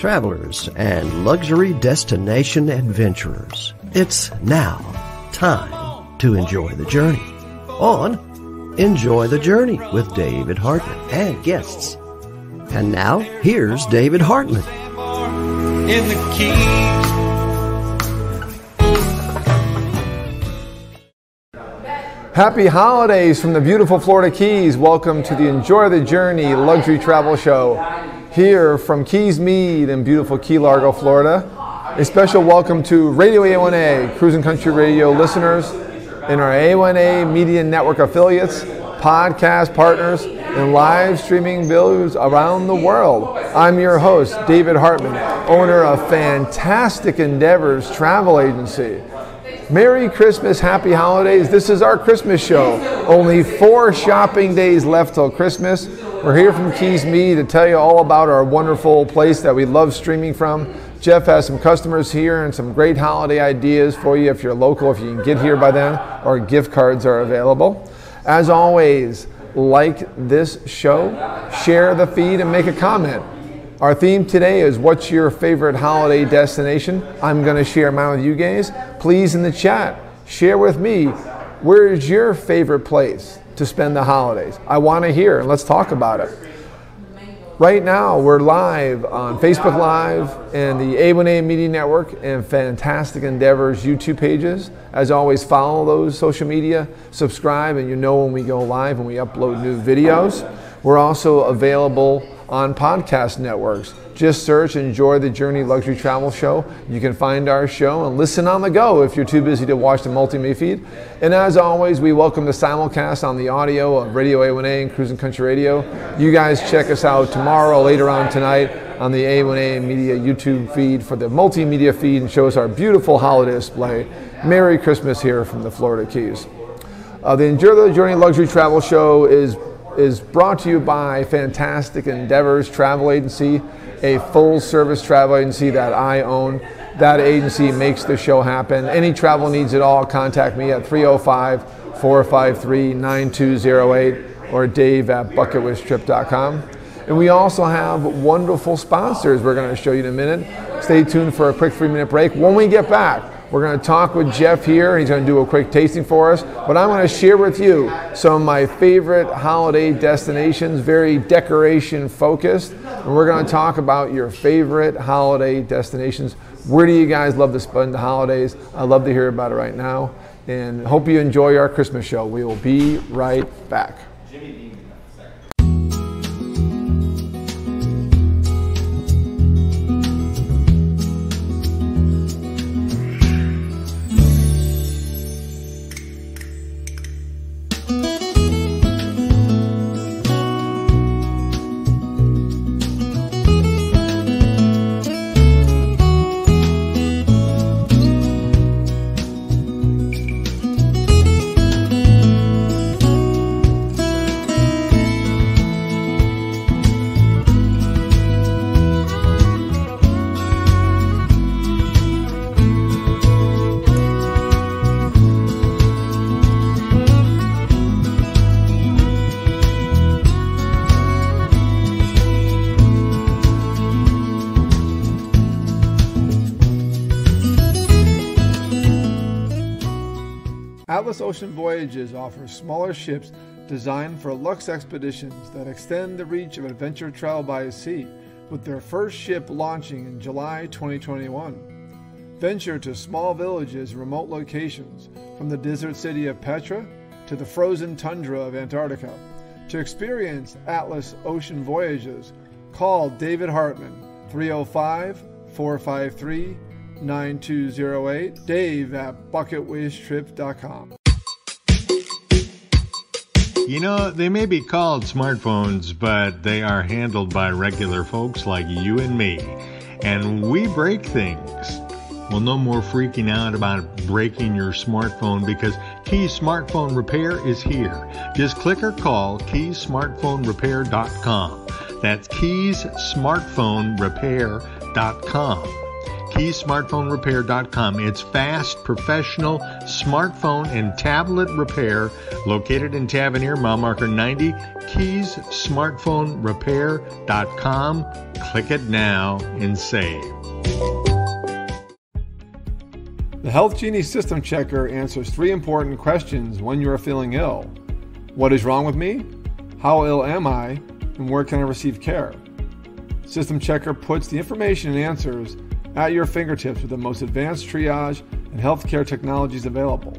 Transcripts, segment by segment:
travelers, and luxury destination adventurers. It's now time to enjoy the journey on Enjoy the Journey with David Hartman and guests. And now, here's David Hartman. In the Keys. Happy holidays from the beautiful Florida Keys. Welcome to the Enjoy the Journey luxury travel show here from Keys Meads in beautiful Key Largo, Florida. A special welcome to Radio A1A, Cruising Country Radio listeners, and our A1A Media Network affiliates, podcast partners, and live streaming viewers around the world. I'm your host, David Hartman, owner of Fantastic Endeavors Travel Agency. Merry Christmas, happy holidays. This is our Christmas show. Only 4 shopping days left till Christmas. We're here from Keys Meads to tell you all about our wonderful place that we love streaming from. Jeff has some customers here and some great holiday ideas for you if you're local, if you can get here by then, or gift cards are available. As always, like this show, share the feed, and make a comment. Our theme today is, what's your favorite holiday destination? I'm going to share mine with you guys. Please, in the chat, share with me, where is your favorite place to spend the holidays? I want to hear, and let's talk about it. Right now, we're live on Facebook Live and the A1A Media Network and Fantastic Endeavors YouTube pages. As always, follow those social media, subscribe, and you know when we go live and we upload new videos. We're also available on podcast networks. Just search Enjoy the Journey Luxury Travel Show. You can find our show and listen on the go if you're too busy to watch the multimedia feed. And as always, we welcome the simulcast on the audio of Radio A1A and Cruising Country Radio. You guys check us out tomorrow, later on tonight, on the A1A Media YouTube feed for the multimedia feed, and show us our beautiful holiday display. Merry Christmas here from the Florida Keys. The Enjoy the Journey Luxury Travel Show is brought to you by Fantastic Endeavors Travel Agency, a full-service travel agency that I own. That agency makes the show happen. Any travel needs at all, contact me at 305-453-9208 or dave@bucketwishtrip.com. And we also have wonderful sponsors we're going to show you in a minute. Stay tuned for a quick 3-minute break. When we get back, we're going to talk with Jeff here. He's going to do a quick tasting for us. But I'm going to share with you some of my favorite holiday destinations, very decoration focused. And we're going to talk about your favorite holiday destinations. Where do you guys love to spend the holidays? I'd love to hear about it right now. And hope you enjoy our Christmas show. We will be right back. Atlas Ocean Voyages offers smaller ships designed for luxe expeditions that extend the reach of adventure travel by sea, with their first ship launching in July 2021. Venture to small villages and remote locations, from the desert city of Petra to the frozen tundra of Antarctica. To experience Atlas Ocean Voyages, call David Hartman, 305-453-9208, dave@bucketwishtrip.com. You know, they may be called smartphones, but they are handled by regular folks like you and me. And we break things. Well, no more freaking out about breaking your smartphone, because Keys Smartphone Repair is here. Just click or call keysmartphonerepair.com. That's keysmartphonerepair.com. keysmartphonerepair.com. It's fast, professional smartphone and tablet repair, located in Tavernier, mile marker 90, keyssmartphonerepair.com. Click it now and save. The Health Genie System Checker answers 3 important questions when you are feeling ill. What is wrong with me? How ill am I? And where can I receive care? System Checker puts the information and answers at your fingertips with the most advanced triage and healthcare technologies available.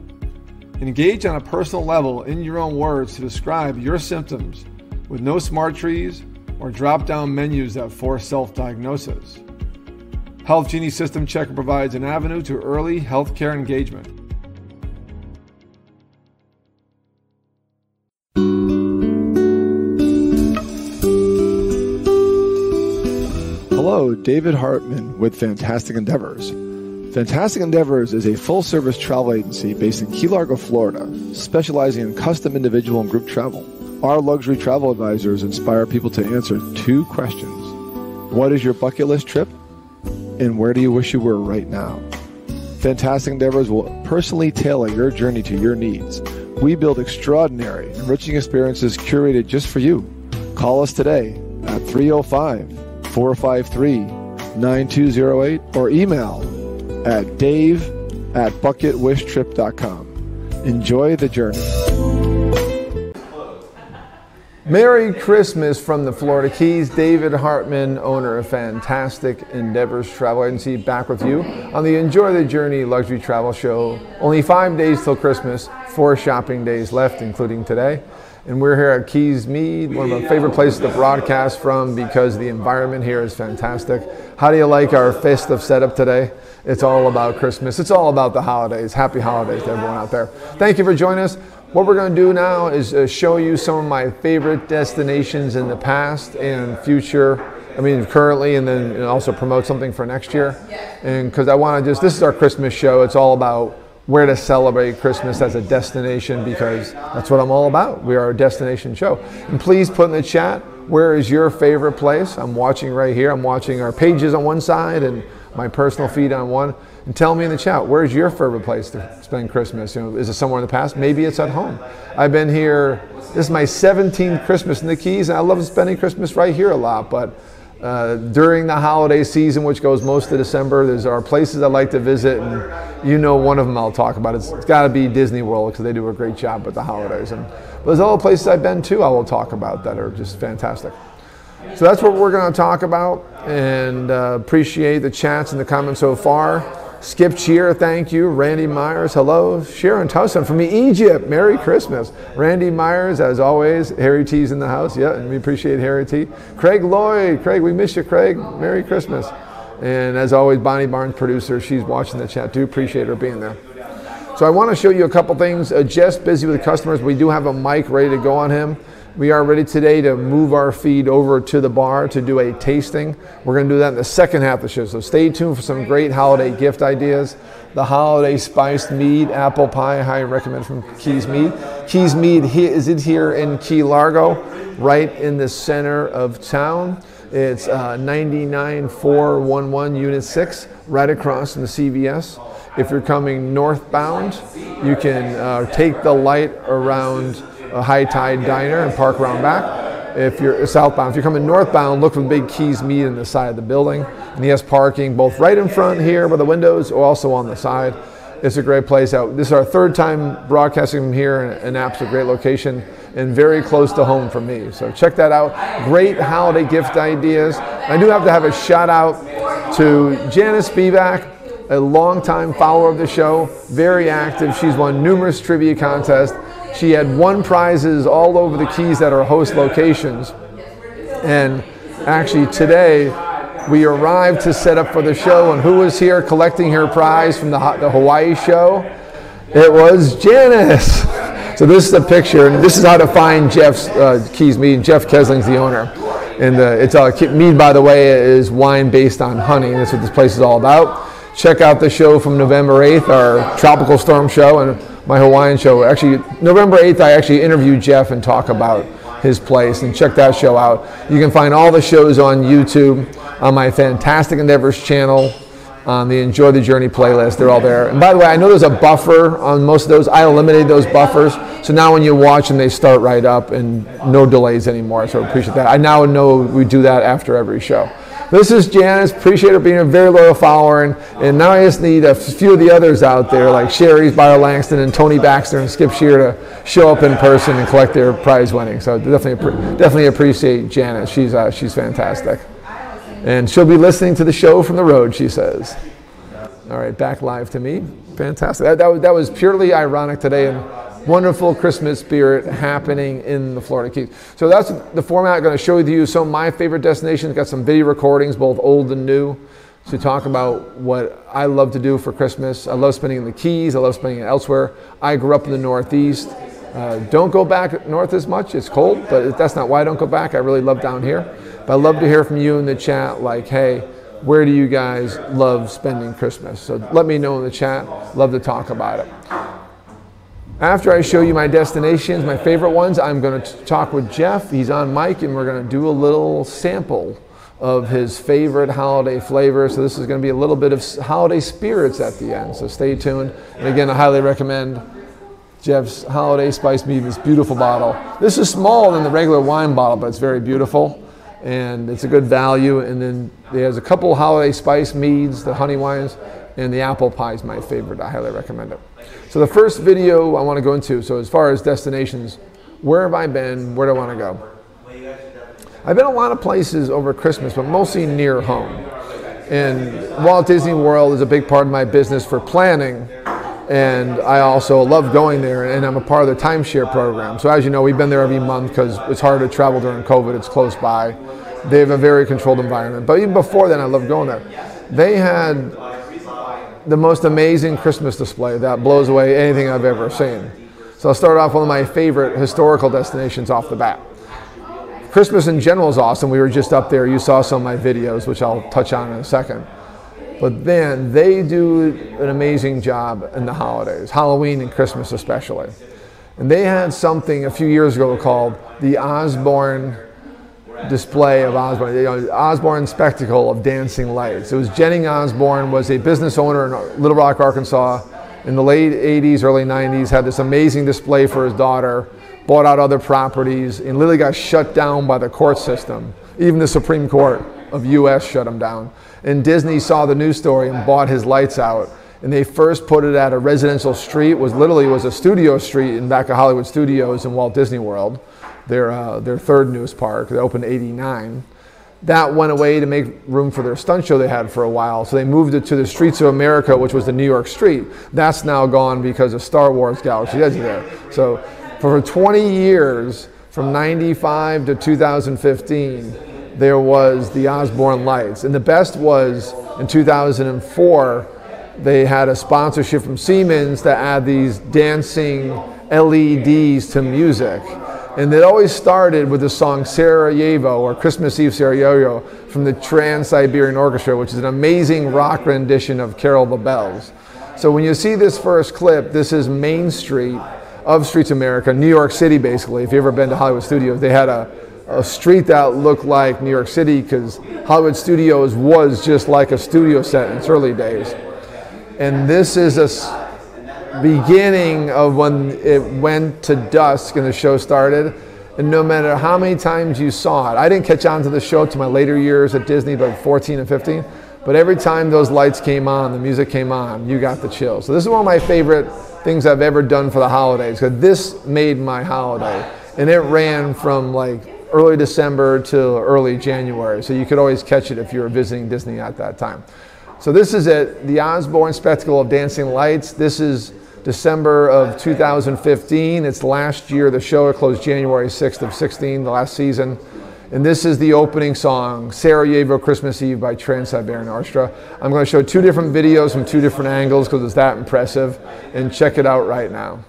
Engage on a personal level in your own words to describe your symptoms with no smart trees or drop-down menus that force self-diagnosis. Health Genie System Checker provides an avenue to early healthcare engagement. Hello, David Hartman with Fantastic Endeavors. Fantastic Endeavors is a full-service travel agency based in Key Largo, Florida, specializing in custom individual and group travel. Our luxury travel advisors inspire people to answer 2 questions. What is your bucket list trip? And where do you wish you were right now? Fantastic Endeavors will personally tailor your journey to your needs. We build extraordinary, enriching experiences curated just for you. Call us today at 305-453-9208 or email at dave@bucketwishtrip.com. Enjoy the journey. Merry Christmas from the Florida Keys. David Hartman, owner of Fantastic Endeavors Travel Agency, back with you on the Enjoy the Journey Luxury Travel Show. Only 5 days till Christmas, 4 shopping days left, including today. And we're here at Keys Meads, one of my favorite places to broadcast from because the environment here is fantastic. How do you like our festive setup today? It's all about Christmas. It's all about the holidays. Happy holidays to everyone out there. Thank you for joining us. What we're going to do now is show you some of my favorite destinations in the past and future. Currently, and then also promote something for next year. And because I want to this is our Christmas show. It's all about where to celebrate Christmas as a destination because that's what I'm all about. We are a destination show. And please put in the chat, where is your favorite place? I'm watching right here. I'm watching our pages on one side and my personal feed on one. And tell me in the chat, where's your favorite place to spend Christmas? Is it somewhere in the past? Maybe it's at home. I've been here, this is my 17th Christmas in the Keys, and I love spending Christmas right here a lot, but during the holiday season, which goes most of December, there are places I like to visit, and one of them I'll talk about. It's got to be Disney World because they do a great job with the holidays. But there's other places I've been to I will talk about that are just fantastic. So that's what we're going to talk about, and appreciate the chats and the comments so far. Skip Cheer, thank you. Randy Myers, hello. Sharon Tussin from Egypt, Merry Christmas. Randy Myers, as always. Harry T's in the house, yeah, and we appreciate Harry T. Craig Lloyd, Craig, we miss you, Craig. Merry Christmas. And as always, Bonnie Barnes, producer, she's watching the chat too. Appreciate her being there. So I want to show you a couple things. Jeff's busy with customers. We do have a mic ready to go on him. We are ready today to move our feed over to the bar to do a tasting. We're going to do that in the second half of the show. So stay tuned for some great holiday gift ideas. The holiday spiced mead, apple pie, I highly recommend from Keys Mead. Keys Mead is it here in Key Largo, right in the center of town. It's 99411 Unit 6, right across from the CVS. If you're coming northbound, you can take the light around a High Tide Diner and park around back. If you're southbound, if you're coming northbound, look for the big Keys Mead on the side of the building. And he has parking both right in front here by the windows or also on the side. It's a great place out. This is our 3rd time broadcasting from here, and an absolute great location and very close to home for me. So check that out. Great holiday gift ideas. I do have to have a shout out to Janice Spivak, a longtime follower of the show, very active. She's won numerous trivia contests. She had won prizes all over the Keys at our host locations. And actually today, we arrived to set up for the show, and who was here collecting her prize from the Hawaii show? It was Janice. So this is a picture, and this is how to find Jeff's Keys Mead. Jeff Kesling's the owner. And it's mead, by the way, is wine based on honey. That's what this place is all about. Check out the show from November 8th, our Tropical Storm show, and my Hawaiian show. Actually, November 8th, I actually interviewed Jeff and talk about his place, and check that show out. You can find all the shows on YouTube, on my Fantastic Endeavors channel, on the Enjoy the Journey playlist. They're all there. And by the way, I know there's a buffer on most of those. I eliminated those buffers. So now when you watch them, they start right up and no delays anymore. So I appreciate that. I now know we do that after every show. This is Janice. Appreciate her being a very loyal follower. And now I just need a few of the others out there, like Sherry's, Byron Langston, and Tony Baxter, and Skip Shear, to show up in person and collect their prize winning. So definitely appreciate Janice. She's fantastic. And she'll be listening to the show from the road, she says. All right, back live to me. Fantastic. That was purely ironic today, and wonderful Christmas spirit happening in the Florida Keys. So that's the format. I'm going to show you some of my favorite destinations. Got some video recordings, both old and new, to talk about what I love to do for Christmas. I love spending in the Keys. I love spending it elsewhere. I grew up in the Northeast. Don't go back north as much. It's cold, but that's not why I don't go back. I really love down here. But I'd love to hear from you in the chat, like, hey, where do you guys love spending Christmas? So let me know in the chat. Love to talk about it. After I show you my destinations, my favorite ones, I'm going to talk with Jeff. He's on mic, and we're going to do a little sample of his favorite holiday flavor. So this is going to be a little bit of holiday spirits at the end. So stay tuned. And again, I highly recommend Jeff's Holiday Spice Mead, this beautiful bottle. This is smaller than the regular wine bottle, but it's very beautiful. And it's a good value. And then there's a couple holiday spice meads, the honey wines, and the apple pie is my favorite. I highly recommend it. So the first video I want to go into, so as far as destinations, where have I been? Where do I want to go? I've been a lot of places over Christmas, but mostly near home. And Walt Disney World is a big part of my business for planning. And I also love going there, and I'm a part of the timeshare program. So as you know, we've been there every month because it's hard to travel during COVID. It's close by. They have a very controlled environment. But even before then, I loved going there. They had the most amazing Christmas display that blows away anything I've ever seen. So I'll start off one of my favorite historical destinations off the bat. Christmas in general is awesome. We were just up there. You saw some of my videos, which I'll touch on in a second. But then they do an amazing job in the holidays, Halloween and Christmas especially. And they had something a few years ago called the Osborne display of Osborne, Osborne spectacle of dancing lights. It was Jennings Osborne, was a business owner in Little Rock, Arkansas. In the late 80s, early 90s, had this amazing display for his daughter, bought out other properties, and literally got shut down by the court system. Even the Supreme Court of US shut him down. And Disney saw the news story and bought his lights out. And they first put it at a residential street, was a studio street in back of Hollywood Studios in Walt Disney World, their third newest park. They opened in '89. That went away to make room for their stunt show they had for a while. So they moved it to the Streets of America, which was the New York Street. That's now gone because of Star Wars Galaxy Edge there. So for 20 years, from 95 to 2015, there was the Osborne lights. And the best was in 2004, they had a sponsorship from Siemens to add these dancing LEDs to music. And it always started with the song Sarajevo, or Christmas Eve Sarajevo, from the Trans-Siberian Orchestra, which is an amazing rock rendition of Carol the Bells. So when you see this first clip, this is Main Street of Streets America, New York City basically. If you've ever been to Hollywood Studios, they had a street that looked like New York City because Hollywood Studios was just like a studio set in its early days. And this is a beginning of when it went to dusk and the show started. And no matter how many times you saw it, I didn't catch on to the show to my later years at Disney, like 14 and 15, but every time those lights came on, the music came on, you got the chills. So this is one of my favorite things I've ever done for the holidays, because this made my holiday. And it ran from like early December to early January, so you could always catch it if you were visiting Disney at that time. So this is it, the Osborne Spectacle of Dancing Lights. This is December of 2015. It's last year. The show closed January 6th of 16, the last season. And this is the opening song, Sarajevo Christmas Eve by Trans-Siberian Orchestra. I'm going to show two different videos from two different angles because it's that impressive. And check it out right now.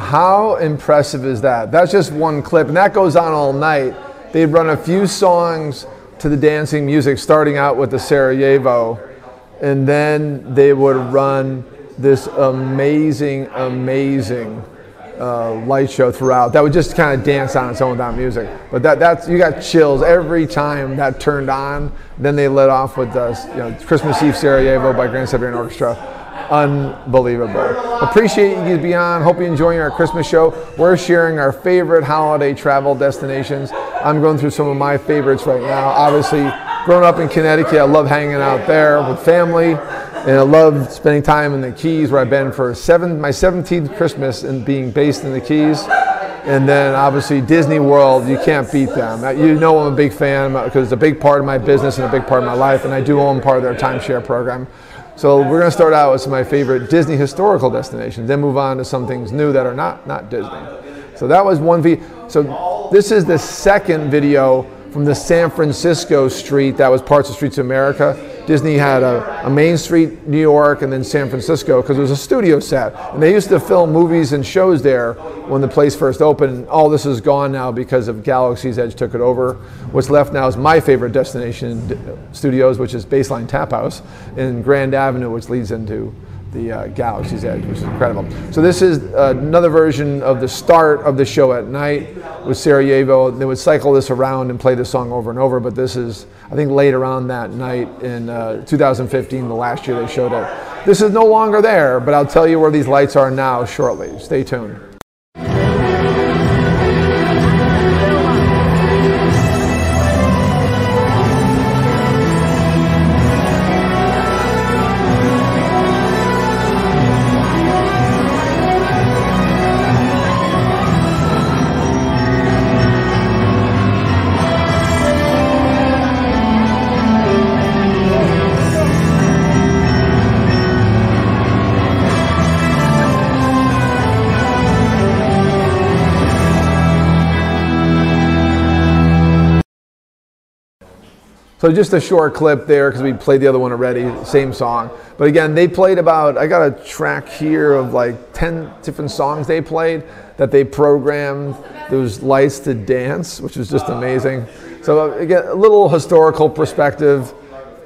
How impressive is that? That's just one clip, and that goes on all night. They'd run a few songs to the dancing music, starting out with the Sarajevo, and then they would run this amazing light show throughout. That would just kind of dance on its own without music. But that's, you got chills every time that turned on. Then they let off with Christmas Eve Sarajevo by Grand Siberian Orchestra. Unbelievable. Appreciate you being on. Hope you're enjoying our Christmas show. We're sharing our favorite holiday travel destinations. I'm going through some of my favorites right now. Obviously, growing up in Connecticut, I love hanging out there with family, and I love spending time in the Keys, where I've been for my 17th Christmas and being based in the Keys. And then obviously Disney World, you can't beat them. You know I'm a big fan because it's a big part of my business and a big part of my life, and I do own part of their timeshare program. So we're going to start out with some of my favorite Disney historical destinations, then move on to some things new that are not Disney. So that was one video. So this is the second video from the San Francisco street that was parts of Streets of America. Disney had a Main Street, New York, and then San Francisco, because it was a studio set. And they used to film movies and shows there when the place first opened. All this is gone now because of Galaxy's Edge took it over. What's left now is my favorite destination studios, which is Baseline Tap House in Grand Avenue, which leads into the Galaxy's Edge, which is incredible. So this is another version of the start of the show at night with Sarajevo. They would cycle this around and play this song over and over, but this is, I think, later on that night in 2015, the last year they showed it. This is no longer there, but I'll tell you where these lights are now shortly. Stay tuned. So just a short clip there, because we played the other one already, same song. But again, they played about, I got a track here of like 10 different songs they played that they programmed those lights to dance, which was just amazing. So again, a little historical perspective.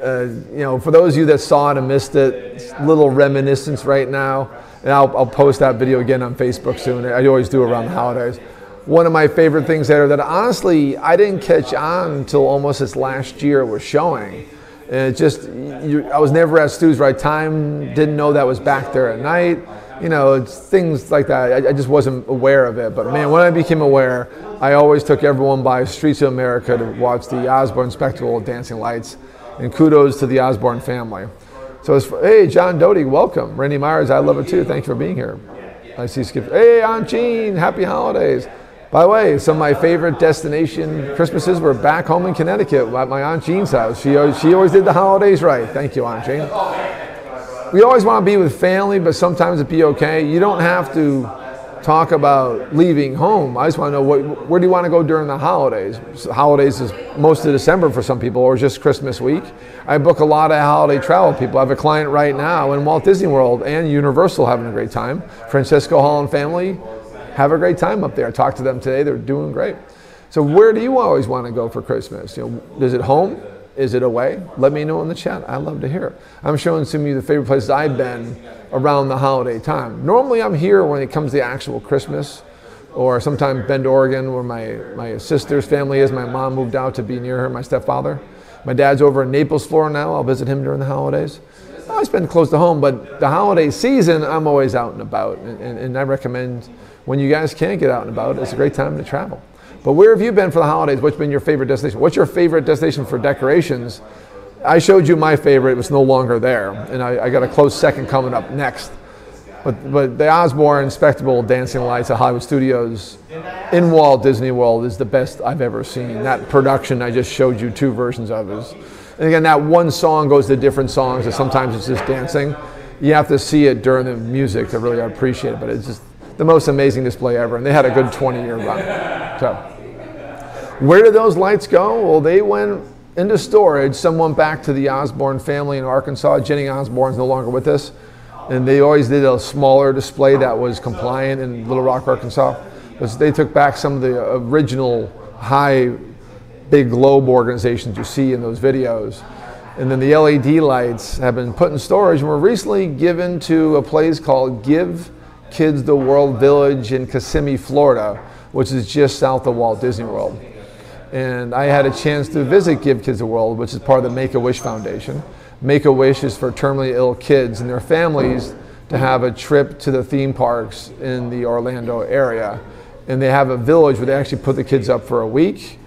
For those of you that saw it and missed it, it's a little reminiscence right now. And I'll post that video again on Facebook soon. I always do around the holidays. One of my favorite things there that honestly I didn't catch on until almost this last year it was showing. And it just, I was never at Stu's Right Time, didn't know that was back there at night. It's things like that. I just wasn't aware of it. But man, when I became aware, I always took everyone by Streets of America to watch the Osborne Spectacle of Dancing Lights. And kudos to the Osborne family. So hey, John Doty, welcome. Randy Myers, I love it too. Thanks for being here. I see Skip. Hey, Aunt Jean, happy holidays. By the way, some of my favorite destination Christmases were back home in Connecticut at my Aunt Jean's house. She always did the holidays right. Thank you, Aunt Jean. We always want to be with family, but sometimes it'd be okay. You don't have to talk about leaving home. I just want to know where do you want to go during the holidays? So holidays is most of December for some people, or just Christmas week. I book a lot of holiday travel people. I have a client right now in Walt Disney World and Universal having a great time. Francisco Hall and family. Have a great time up there. I talked to them today. They're doing great. So where do you always want to go for Christmas? Is it home? Is it away? Let me know in the chat. I'd love to hear it. I'm showing some of you the favorite places I've been around the holiday time. Normally I'm here when it comes to the actual Christmas, or sometime Bend, Oregon, where my sister's family is. My mom moved out to be near her, my stepfather. My dad's over in Naples, Florida now. I'll visit him during the holidays. I spend close to home, but the holiday season, I'm always out and about. And I recommend, when you guys can't get out and about, it's a great time to travel. But where have you been for the holidays? What's been your favorite destination? What's your favorite destination for decorations? I showed you my favorite. It was no longer there. And I got a close second coming up next. But the Osborne Spectacle Dancing Lights at Hollywood Studios in Walt Disney World is the best I've ever seen. That production I just showed you 2 versions of is. And again, that one song goes to different songs, and sometimes it's just dancing. You have to see it during the music to really appreciate it, but it's just the most amazing display ever, and they had a good 20-year run. So, where did those lights go? Well, they went into storage. Someone back to the Osborne family in Arkansas. Jenny Osborne's no longer with us. And they always did a smaller display that was compliant in Little Rock, Arkansas. But they took back some of the original high, big globe organizations you see in those videos. And then the LED lights have been put in storage and were recently given to a place called Give Kids the World Village in Kissimmee, Florida, which is just south of Walt Disney World. And I had a chance to visit Give Kids the World, which is part of the Make-A-Wish Foundation. Make-A-Wish is for terminally ill kids and their families to have a trip to the theme parks in the Orlando area. And they have a village where they actually put the kids up for a week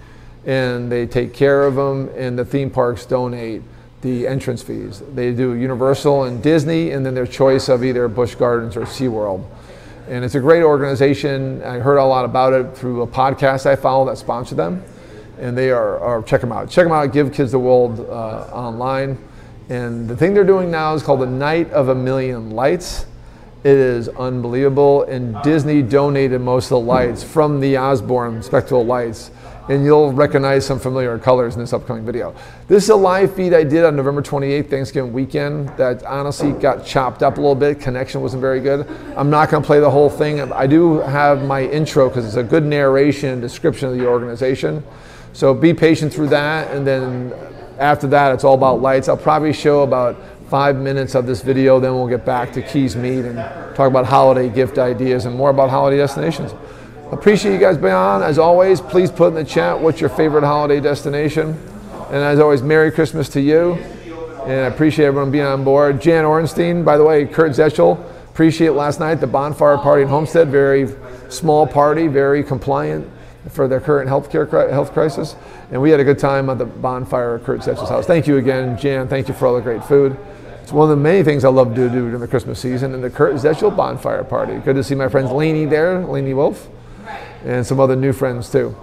and they take care of them, and the theme parks donate the entrance fees. They do Universal and Disney, and then their choice of either Busch Gardens or SeaWorld. And it's a great organization. I heard a lot about it through a podcast I follow that sponsored them. And they are check them out. Check them out, Give Kids the World online. And the thing they're doing now is called the Night of a Million Lights. It is unbelievable. And Disney donated most of the lights from the Osborne spectral lights. And you'll recognize some familiar colors in this upcoming video. This is a live feed I did on November 28th, Thanksgiving weekend, that honestly got chopped up a little bit. Connection wasn't very good. I'm not going to play the whole thing. I do have my intro because it's a good narration and description of the organization. So be patient through that, and then after that, it's all about lights. I'll probably show about 5 minutes of this video, then we'll get back to Keys Meads and talk about holiday gift ideas and more about holiday destinations. Appreciate you guys being on. As always, please put in the chat what's your favorite holiday destination. And as always, Merry Christmas to you. And I appreciate everyone being on board. Jan Orenstein, by the way, Kurt Zetchel, appreciate last night, the bonfire party in Homestead, very small party, very compliant for their current health crisis. And we had a good time at the bonfire at Kurt Zetchel's house. Thank you again, Jan. Thank you for all the great food. It's one of the many things I love to do during the Christmas season, and the Kurt Zetchel bonfire party. Good to see my friends Lainey there, Lainey Wolf, and some other new friends too.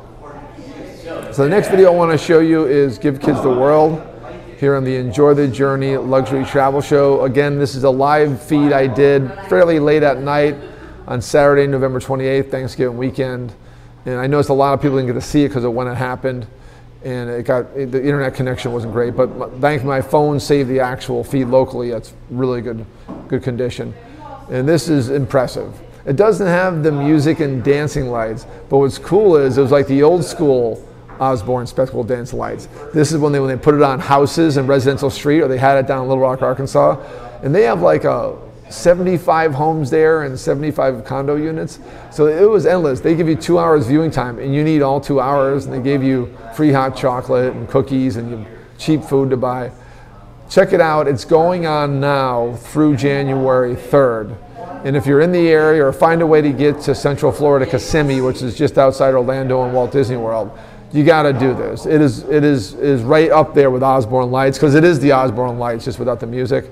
So the next video I want to show you is Give Kids the World here on the Enjoy the Journey Luxury Travel Show. Again, this is a live feed I did fairly late at night on Saturday, November 28th, Thanksgiving weekend. And I noticed a lot of people didn't get to see it because of when it happened. And the internet connection wasn't great, but thankfully my phone saved the actual feed locally. That's really good condition. And this is impressive. It doesn't have the music and dancing lights, but what's cool is it was like the old school Osborne spectacle dance lights. This is when they put it on houses in Residential Street, or they had it down in Little Rock, Arkansas. And they have like 75 homes there and 75 condo units. So it was endless. They give you 2 hours viewing time, and you need all 2 hours, and they gave you free hot chocolate and cookies and cheap food to buy. Check it out. It's going on now through January 3rd. And if you're in the area or find a way to get to Central Florida, Kissimmee, which is just outside Orlando and Walt Disney World, you got to do this. It is right up there with Osborne Lights, because it is the Osborne Lights, just without the music.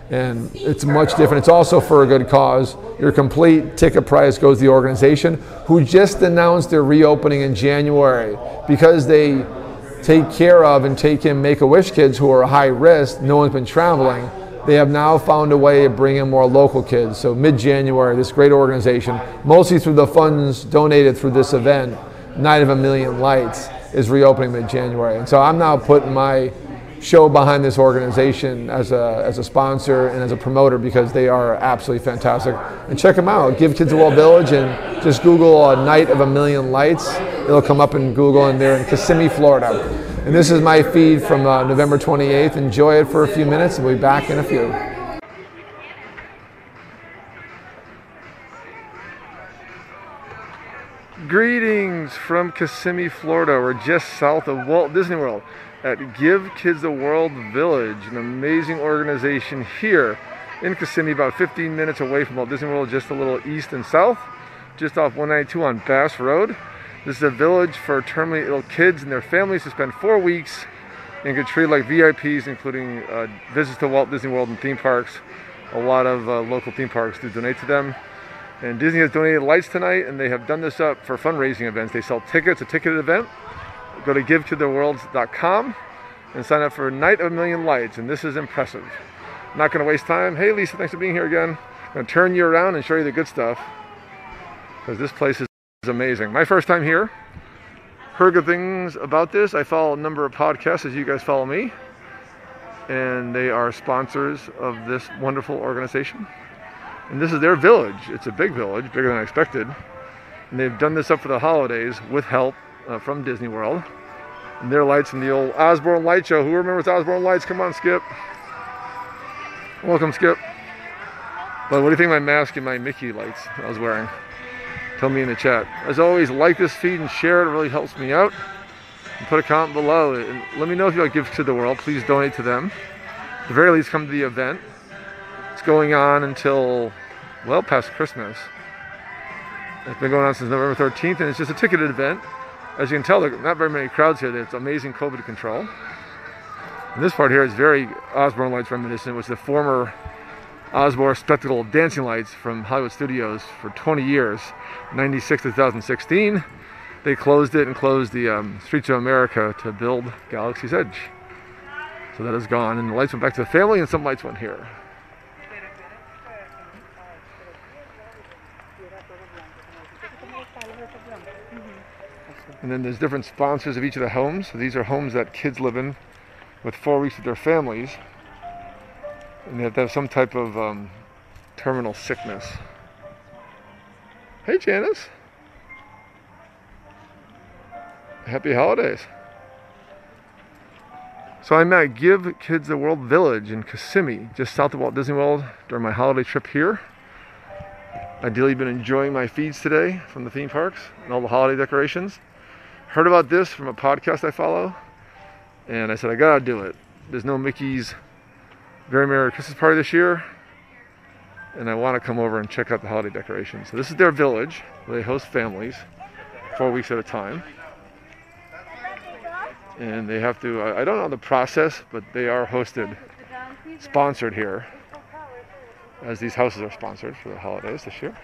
And it's much different. It's also for a good cause. Your complete ticket price goes to the organization, who just announced their reopening in January, because they take care of and take in Make-A-Wish kids who are high risk. No one's been traveling. They have now found a way to bring in more local kids. So mid-January, this great organization, mostly through the funds donated through this event, Night of a Million Lights, is reopening mid-January. And so I'm now putting my show behind this organization as a sponsor and as a promoter, because they are absolutely fantastic. And check them out. Give Kids the World Village and just Google a Night of a Million Lights. It'll come up in Google, and they're in Kissimmee, Florida. And this is my feed from November 28th. Enjoy it for a few minutes, and we'll be back in a few. Greetings from Kissimmee, Florida. We're just south of Walt Disney World at Give Kids the World Village, an amazing organization here in Kissimmee, about 15 minutes away from Walt Disney World, just a little east and south, just off 192 on Bass Road. This is a village for terminally ill kids and their families to spend 4 weeks and get treated like VIPs, including visits to Walt Disney World and theme parks. A lot of local theme parks do donate to them. And Disney has donated lights tonight, and they have done this up for fundraising events. They sell tickets, a ticketed event. Go to givetotheworld.com and sign up for Night of a Million Lights, and this is impressive. I'm not going to waste time. Hey Lisa, thanks for being here again. I'm going to turn you around and show you the good stuff, because this place is amazing. My first time here. Heard good things about this. I follow a number of podcasts, as you guys follow me, and they are sponsors of this wonderful organization. And this is their village. It's a big village, bigger than I expected. And they've done this up for the holidays with help from Disney World. And their lights from the old Osborne Light Show. Who remembers Osborne Lights? Come on, Skip. Welcome, Skip. But what do you think of my mask and my Mickey lights I was wearing? Tell me in the chat. As always, like this feed and share it. It really helps me out. And put a comment below. And let me know if you like Give to the World. Please donate to them. At the very least, come to the event. It's going on until, well, past Christmas. It's been going on since November 13th, and it's just a ticketed event. As you can tell, there are not very many crowds here. It's amazing COVID control. And this part here is very Osborne Lights reminiscent, which is the former Osborne Spectacle Dancing Lights from Hollywood Studios for 20 years, 96 to 2016. They closed it and closed the Streets of America to build Galaxy's Edge. So that is gone, and the lights went back to the family, and some lights went here. And then there's different sponsors of each of the homes. So these are homes that kids live in with 4 weeks with their families. And they have to have some type of terminal sickness. Hey, Janice. Happy holidays. So I'm at Give Kids the World Village in Kissimmee, just south of Walt Disney World, during my holiday trip here. Ideally, been enjoying my feeds today from the theme parks and all the holiday decorations. Heard about this from a podcast I follow, and I said, I gotta do it. There's no Mickey's Very Merry Christmas Party this year, and I want to come over and check out the holiday decorations. So this is their village, where they host families 4 weeks at a time. And they have to, I don't know the process, but they are hosted, sponsored here, as these houses are sponsored for the holidays this year.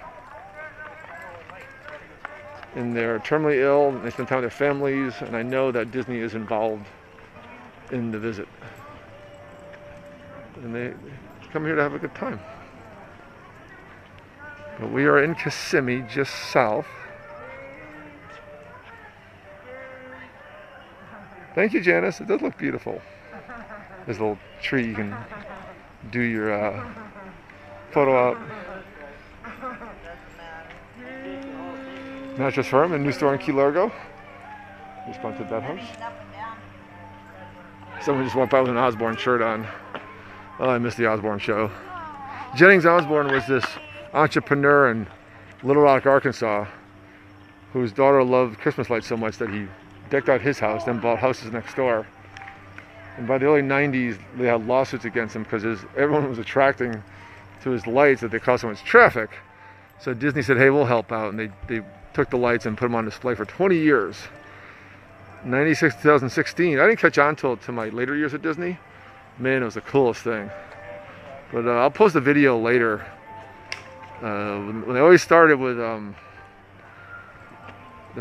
And they're terminally ill, and they spend time with their families, and I know that Disney is involved in the visit. And they come here to have a good time. But we are in Kissimmee, just south. Thank you, Janice. It does look beautiful. There's a little tree you can do your photo out. Mattress Firm, a new store in Key Largo. We sponsored that house. Someone just walked by with an Osborne shirt on. Oh, I missed the Osborne show. Jennings Osborne was this entrepreneur in Little Rock, Arkansas, whose daughter loved Christmas lights so much that he decked out his house, then bought houses next door. And by the early 90s, they had lawsuits against him because everyone was attracting to his lights that they caused so much traffic. So Disney said, hey, we'll help out. And they took the lights and put them on display for 20 years. 96 to 2016. I didn't catch on to my later years at Disney. Man, it was the coolest thing. But I'll post a video later. When they always started with the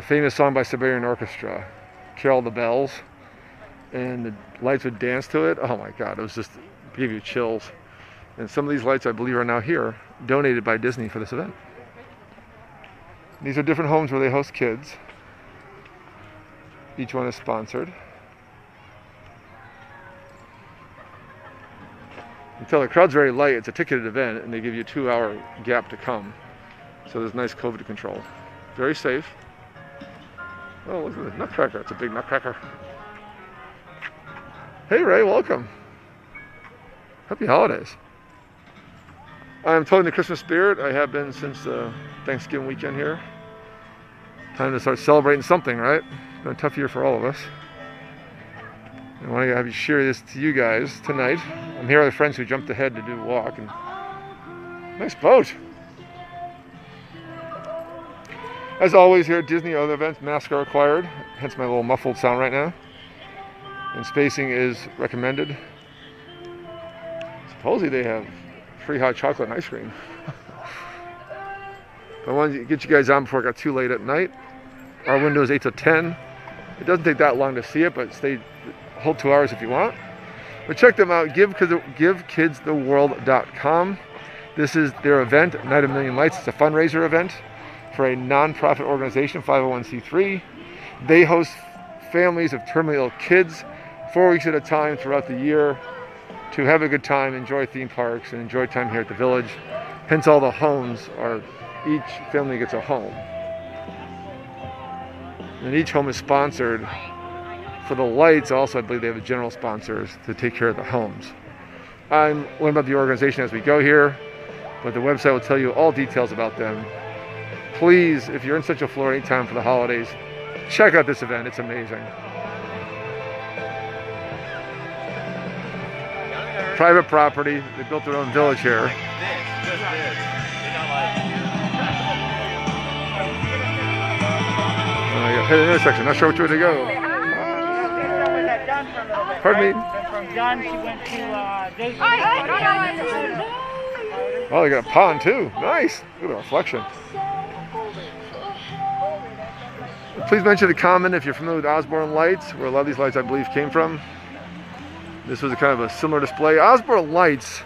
famous song by Siberian Orchestra, Carol the Bells, and the lights would dance to it. Oh my God, it was just, gave you chills. And some of these lights, I believe, are now here, donated by Disney for this event. These are different homes where they host kids. Each one is sponsored. You can tell the crowd's very light. It's a ticketed event, and they give you a 2-hour gap to come. So there's nice COVID control. Very safe. Oh, look at the nutcracker. It's a big nutcracker. Hey, Ray, welcome. Happy holidays. I'm totally in the Christmas spirit. I have been since Thanksgiving weekend here. Time to start celebrating something, right? It's been a tough year for all of us. I want to have you share this to you guys tonight. I'm here with friends who jumped ahead to do a walk. And nice boat. As always here at Disney, other events, masks are required. Hence my little muffled sound right now. And spacing is recommended. Supposedly they have free hot chocolate and ice cream. But I wanted to get you guys on before it got too late at night. Our window is 8 to 10. It doesn't take that long to see it, but stay whole 2 hours if you want. But check them out, givekidstheworld.com. This is their event, Night of a Million Lights. It's a fundraiser event for a non-profit organization, 501c3. They host families of terminally ill kids 4 weeks at a time throughout the year to have a good time, enjoy theme parks, and enjoy time here at the village. Hence all the homes are, each family gets a home. And each home is sponsored. For the lights also, I believe they have general sponsors to take care of the homes. I'm learning about the organization as we go here, but the website will tell you all details about them. Please, if you're in Central Florida anytime for the holidays, check out this event. It's amazing. Private property. They built their own village here. I got hit an intersection. Not sure which way to go. Pardon me. From John, she went to Oh, they got a pond too. Nice. Look at the reflection. Please mention a comment if you're familiar with Osborne Lights, where a lot of these lights I believe came from. This was a kind of a similar display. Osborne Lights,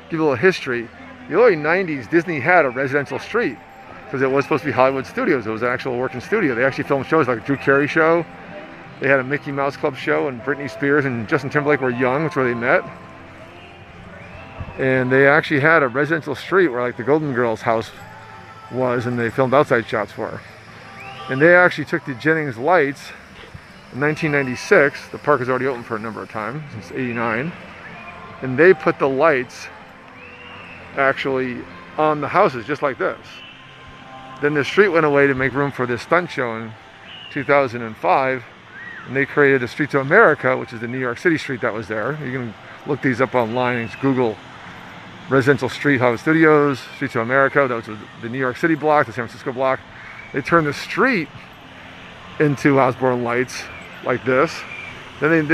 give you a little history. In the early 90s, Disney had a residential street because it was supposed to be Hollywood Studios. It was an actual working studio. They actually filmed shows like the Drew Carey Show. They had a Mickey Mouse Club show, and Britney Spears and Justin Timberlake were young, that's where they met. And they actually had a residential street where like the Golden Girls house was, and they filmed outside shots for her. And they actually took the Jennings lights in 1996. The park has already opened for a number of times, since '89. And they put the lights actually on the houses, just like this. Then the street went away to make room for this stunt show in 2005. And they created the Streets of America, which is the New York City street that was there. You can look these up online and just Google residential street Hollywood Studios, Streets of America. That was the New York City block, the San Francisco block. They turned the street into Osborne Lights like this. Then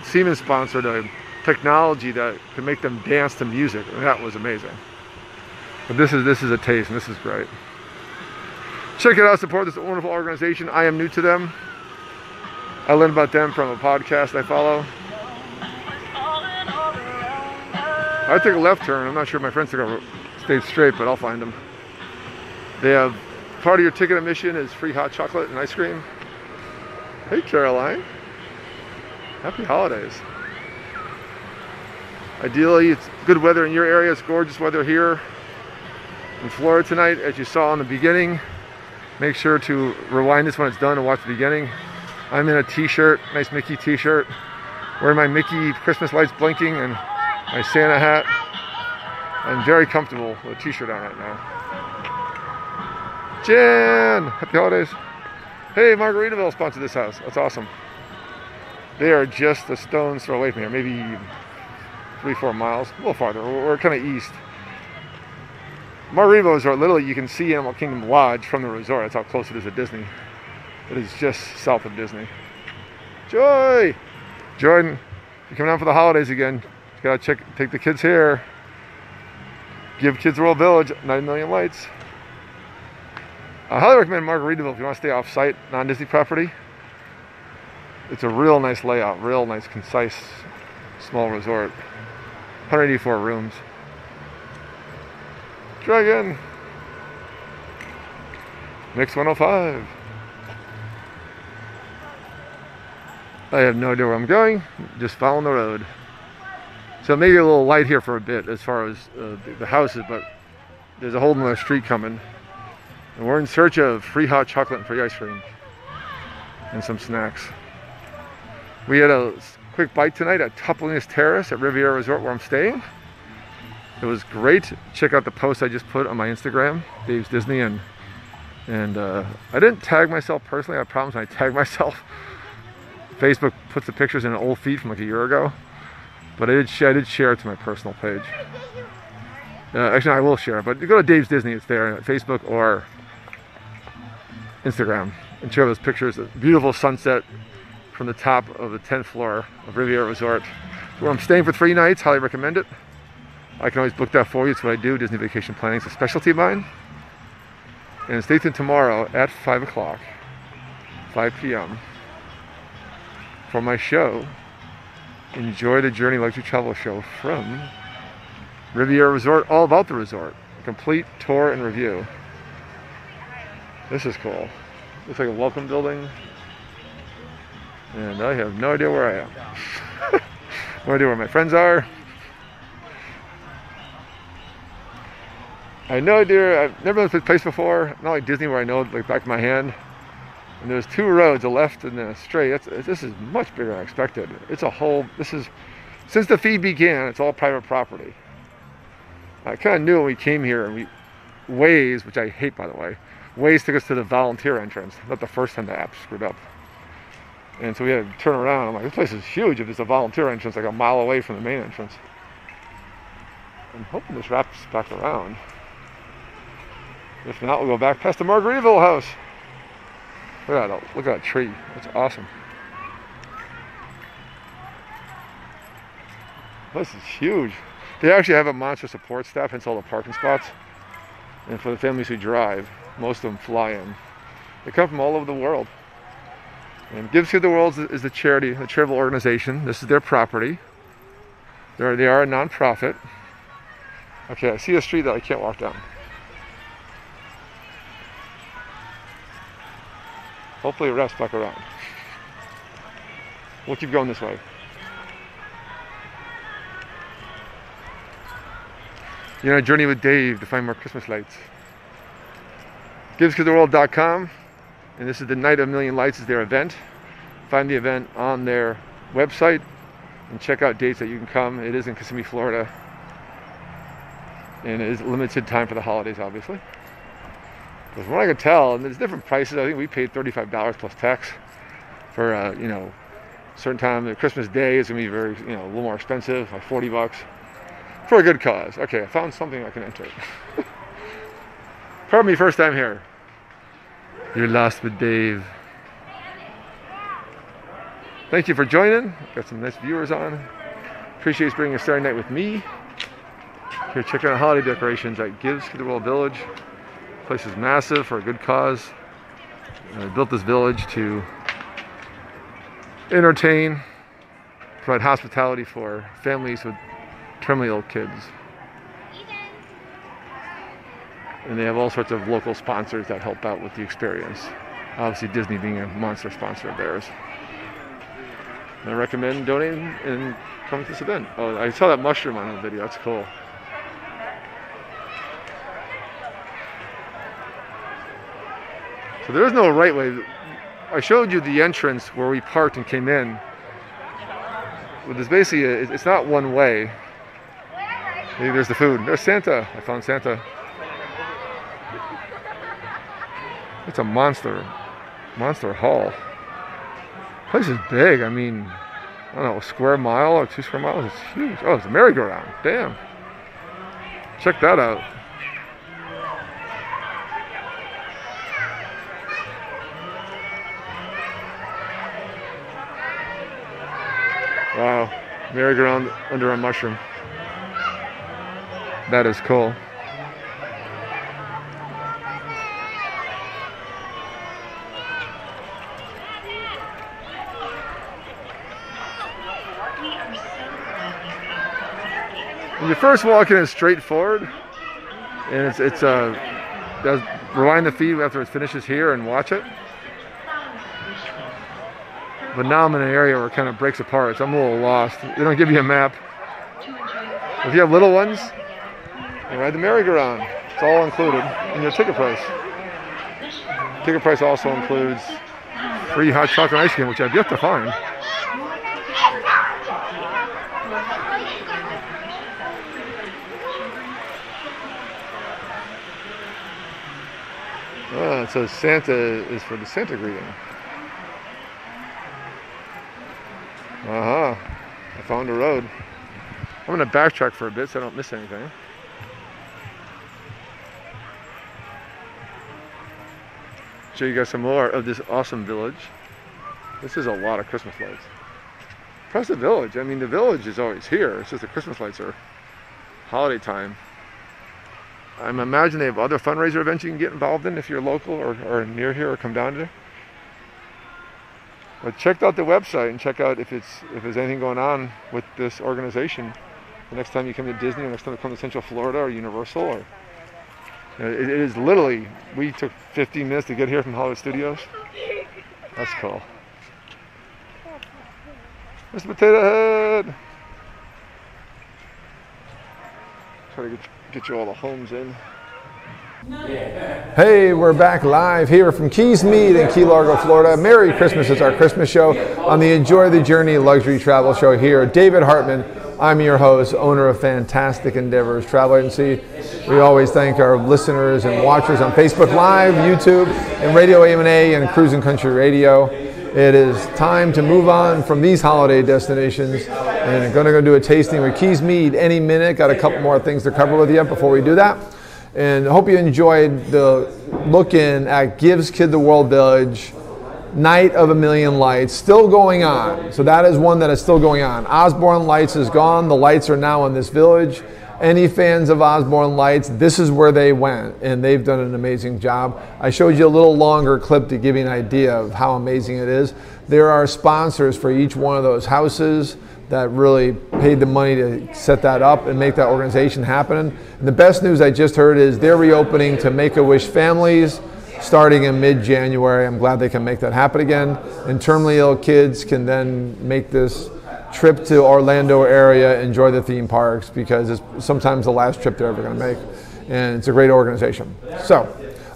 Siemens sponsored a technology that could make them dance to music, and that was amazing. But this is a taste, and this is great. Check it out, support this wonderful organization. I am new to them. I learned about them from a podcast I follow. I took a left turn. I'm not sure my friends stayed straight, but I'll find them. They have part of your ticket admission is free hot chocolate and ice cream. Hey, Caroline. Happy holidays. Ideally, it's good weather in your area. It's gorgeous weather here in Florida tonight. As you saw in the beginning, make sure to rewind this when it's done and watch the beginning. I'm in a t-shirt, nice Mickey t-shirt, wearing my Mickey Christmas lights blinking and my Santa hat. I'm very comfortable with a t-shirt on right now. Jan, happy holidays. Hey, Margaritaville sponsored this house. That's awesome. They are just a stone's throw away from here, maybe 3-4 miles, a little farther. We're kind of east. Margaritaville Resort, literally you can see Animal Kingdom Lodge from the resort. That's how close it is to Disney. It is just south of Disney. Joy! Jordan, if you're coming out for the holidays again, you gotta take the kids here. Give Kids World Village 9 million lights. I highly recommend Margaritaville if you want to stay off-site, non-Disney property. It's a real nice layout, real nice, concise, small resort. 184 rooms. Dragon! Mix 105. I have no idea where I'm going, just following the road. So maybe a little light here for a bit as far as the houses, but there's a whole nother street coming. And we're in search of free hot chocolate and free ice cream. And some snacks. We had a quick bite tonight at Tupplingus Terrace at Riviera Resort where I'm staying. It was great. Check out the post I just put on my Instagram, Dave's Disney, and I didn't tag myself personally. I have problems when I tag myself. Facebook puts the pictures in an old feed from like a year ago, but I did share it to my personal page. Actually, I will share it, but go to Dave's Disney. It's there on Facebook or Instagram, and share those pictures. A beautiful sunset from the top of the 10th floor of Riviera Resort, where I'm staying for 3 nights. Highly recommend it. I can always book that for you. It's what I do. Disney Vacation Planning is a specialty of mine. And stay tuned tomorrow at 5 o'clock, 5 p.m. for my show, Enjoy the Journey Luxury Travel Show from Riviera Resort, all about the resort. A complete tour and review. This is cool. Looks like a welcome building. And I have no idea where I am. No idea where my friends are. I know, dear, I've never been to this place before. Not like Disney where I know it like back of my hand. And there's two roads, a left and a straight. This is much bigger than I expected. It's a whole, since the feed began, it's all private property. I kind of knew when we came here, and Waze, which I hate by the way, Waze took us to the volunteer entrance. Not the first time the app screwed up. And so we had to turn around. I'm like, this place is huge if it's a volunteer entrance like a mile away from the main entrance. I'm hoping this wraps back around. If not, we'll go back past the Margaritaville house. Look at that tree. That's awesome. This is huge. They actually have a monster support staff, hence all the parking spots. And for the families who drive, most of them fly in. They come from all over the world. And Gives to the World is the charity, the charitable organization. This is their property. They are a non-profit. Okay, I see a street that I can't walk down. Hopefully it wraps back around. We'll keep going this way. You're on a journey with Dave to find more Christmas lights. GivesToTheWorld.com, and this is the Night of a Million Lights is their event. Find the event on their website and check out dates that you can come. It is in Kissimmee, Florida, and it is limited time for the holidays, obviously. But from what I can tell, and there's different prices. I think we paid $35 plus tax for certain time. The Christmas day is gonna be very, a little more expensive, like $40 for a good cause. Okay, I found something I can enter. Pardon me, first time here. You're lost with Dave. Thank you for joining. Got some nice viewers on. Appreciate you spending a Saturday night with me. Here checking out holiday decorations at Gives to the World Village. Place is massive for a good cause. I built this village to entertain, provide hospitality for families with terminally ill kids. And they have all sorts of local sponsors that help out with the experience. Obviously Disney being a monster sponsor of theirs. And I recommend donating and coming to this event. Oh, I saw that mushroom on the video, that's cool. So there is no right way. I showed you the entrance where we parked and came in. But there's basically, it's not one way. Maybe there's the food. There's Santa. I found Santa. It's a monster haul. Place is big. I mean, I don't know, a square mile or 2 square miles. It's huge. Oh, it's a merry-go-round. Damn. Check that out. Wow, merry-go-round under a mushroom. That is cool. When you first walk in, it's straightforward, and it's does rewind the feed after it finishes here and watch it. But now I'm in an area where it kind of breaks apart, so I'm a little lost. They don't give you a map. If you have little ones, you ride the merry-go-round. It's all included in your ticket price. Ticket price also includes free hot chocolate ice cream, which I've yet to find. It says Santa is for the Santa greeting. I found a road. I'm going to backtrack for a bit so I don't miss anything. Show you guys some more of this awesome village. This is a lot of Christmas lights. Plus the village. I mean, the village is always here. It's just the Christmas lights are holiday time. I'm imagining they have other fundraiser events you can get involved in if you're local or near here or come down here. But check out the website and check out if there's anything going on with this organization. The next time you come to Disney, or next time you come to Central Florida or Universal, or it is literally, we took 15 minutes to get here from Hollywood Studios. That's cool. Mr. Potato Head. Try to get you all the homes in. Hey, we're back live here from Keys Meads in Key Largo, Florida. Merry Christmas. It's our Christmas show on the Enjoy the Journey luxury travel show here. David Hartman, I'm your host, owner of Fantastic Endeavors Travel Agency. We always thank our listeners and watchers on Facebook Live, YouTube, and Radio AMA and Cruising Country Radio. It is time to move on from these holiday destinations, and I'm going to go do a tasting with Keys Meads any minute. Got a couple more things to cover with you before we do that. And I hope you enjoyed the look-in at Gives Kid the World Village, Night of a Million Lights, still going on. So that is one that is still going on. Osborne Lights is gone. The lights are now in this village. Any fans of Osborne Lights, this is where they went, and they've done an amazing job. I showed you a little longer clip to give you an idea of how amazing it is. There are sponsors for each one of those houses that really paid the money to set that up and make that organization happen. And the best news I just heard is they're reopening to Make-A-Wish families starting in mid-January. I'm glad they can make that happen again. And terminally ill kids can then make this trip to Orlando area, enjoy the theme parks, because it's sometimes the last trip they're ever going to make. And it's a great organization. So,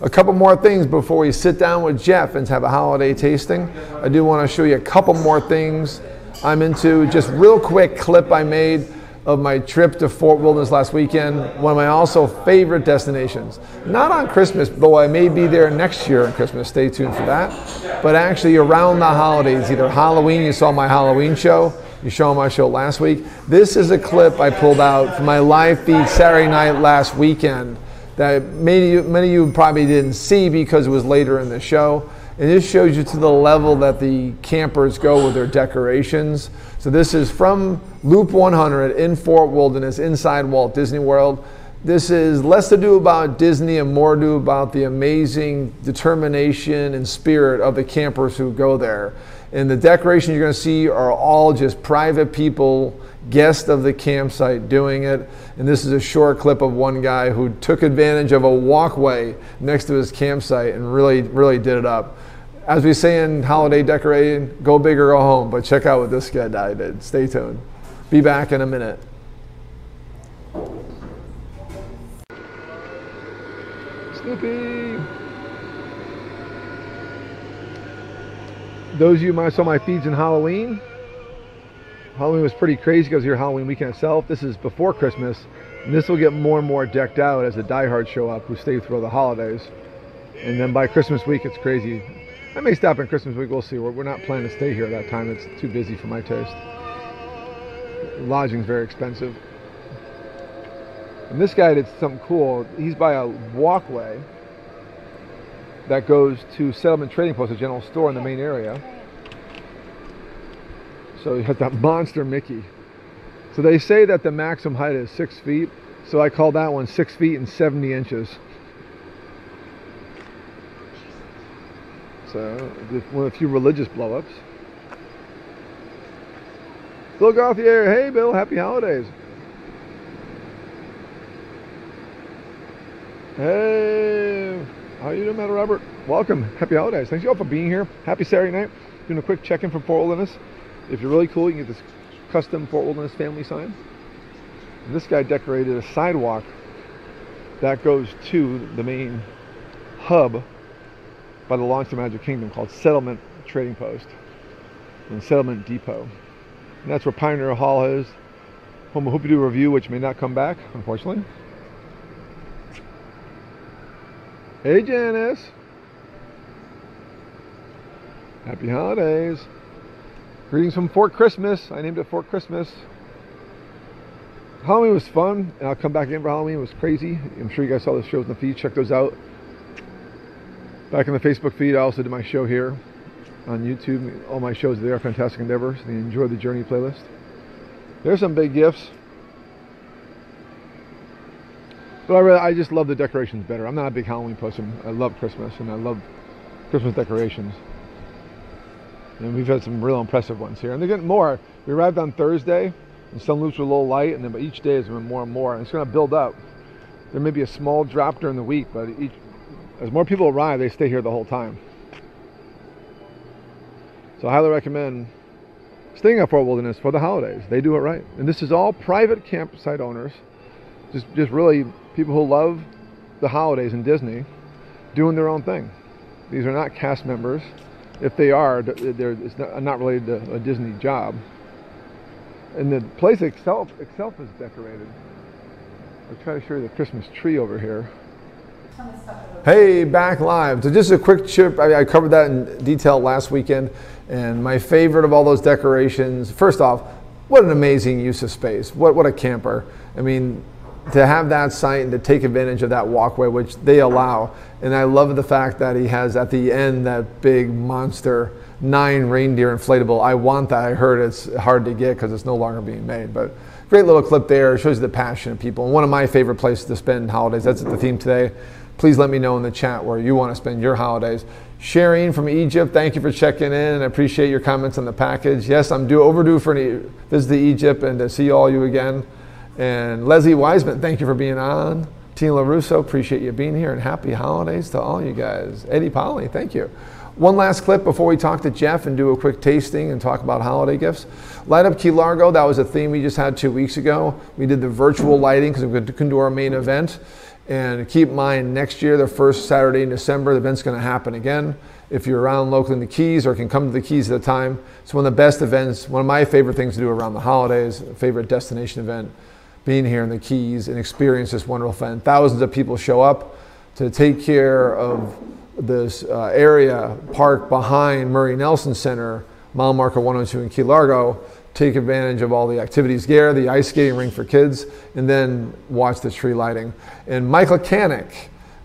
a couple more things before we sit down with Jeff and have a holiday tasting. I do want to show you a couple more things I'm into. Just real quick clip I made of my trip to Fort Wilderness last weekend, one of my also favorite destinations. Not on Christmas, though I may be there next year on Christmas, stay tuned for that, but actually around the holidays, either Halloween, you saw my Halloween show, you saw my show last week. This is a clip I pulled out from my live feed Saturday night last weekend that many of you probably didn't see because it was later in the show. And this shows you to the level that the campers go with their decorations. So this is from Loop 100 in Fort Wilderness, inside Walt Disney World. This is less to do about Disney and more to do about the amazing determination and spirit of the campers who go there. And the decorations you're going to see are all just private people, guests of the campsite doing it. And this is a short clip of one guy who took advantage of a walkway next to his campsite and really did it up. As we say in holiday decorating, go big or go home, but check out what this guy did. Stay tuned. Be back in a minute. Snoopy! Those of you who might saw my feeds in Halloween, Halloween was pretty crazy because your Halloween weekend itself. This is before Christmas, and this will get more and more decked out as the diehards show up who stay through the holidays. And then by Christmas week, it's crazy. I may stop on Christmas week, we'll see. We're not planning to stay here at that time. It's too busy for my taste. Lodging's very expensive. And this guy did something cool. He's by a walkway that goes to Settlement Trading Post, a general store in the main area. So you have that monster Mickey. So they say that the maximum height is 6 feet. So I call that one 6 feet and 70 inches. So one of the few religious blow-ups. Bill Gauthier, hey Bill, happy holidays. Hey, how you doing, Matt Robert? Welcome, happy holidays. Thanks you all for being here. Happy Saturday night. Doing a quick check-in from Fort Wilderness. If you're really cool, you can get this custom Fort Wilderness family sign. And this guy decorated a sidewalk that goes to the main hub by the launch of Magic Kingdom called Settlement Trading Post and Settlement Depot. And that's where Pioneer Hall is. Home of Hoopy-Doo Review, which may not come back, unfortunately. Hey Janice. Happy holidays. Greetings from Fort Christmas. I named it Fort Christmas. Halloween was fun, and I'll come back again for Halloween. It was crazy. I'm sure you guys saw the shows in the feed. Check those out. Back in the Facebook feed, I also did my show here on YouTube. All my shows there are Fantastic Endeavors, the Enjoy the Journey playlist. There's some big gifts. But I just love the decorations better. I'm not a big Halloween person. I love Christmas, and I love Christmas decorations. And we've had some real impressive ones here. And they're getting more. We arrived on Thursday, and some loops were a little light, and then by each day it's been more and more. And it's going to build up. There may be a small drop during the week, but as more people arrive, they stay here the whole time. So I highly recommend staying at Fort Wilderness for the holidays. They do it right. And this is all private campsite owners. Just really people who love the holidays in Disney doing their own thing. These are not cast members. If they are, it's not related to a Disney job. And the place itself is decorated. I'll try to show you the Christmas tree over here. Hey, back live. So just a quick chip. I covered that in detail last weekend. And my favorite of all those decorations, first off, what an amazing use of space. What a camper. I mean, to have that site and to take advantage of that walkway, which they allow. And I love the fact that he has at the end that big monster 9 reindeer inflatable. I want that. I heard it's hard to get because it's no longer being made. But great little clip there. It shows you the passion of people. And one of my favorite places to spend holidays. That's the theme today. Please let me know in the chat where you want to spend your holidays. Shireen from Egypt, thank you for checking in, and I appreciate your comments on the package. Yes, I'm overdue for a visit to Egypt and to see all you again. And Leslie Wiseman, thank you for being on. Tina LaRusso, appreciate you being here, and happy holidays to all you guys. Eddie Polly, thank you. One last clip before we talk to Jeff and do a quick tasting and talk about holiday gifts. Light Up Key Largo, that was a theme we just had 2 weeks ago. We did the virtual lighting because we couldn't do our main event. And keep in mind, next year, the first Saturday in December, the event's going to happen again. If you're around locally in the Keys or can come to the Keys at a time, it's one of the best events, one of my favorite things to do around the holidays, favorite destination event, being here in the Keys and experience this wonderful event. Thousands of people show up to take care of this area park behind Murray Nelson Center, mile marker 102 in Key Largo. Take advantage of all the activities there, the ice skating rink for kids, and then watch the tree lighting. And Michael Canick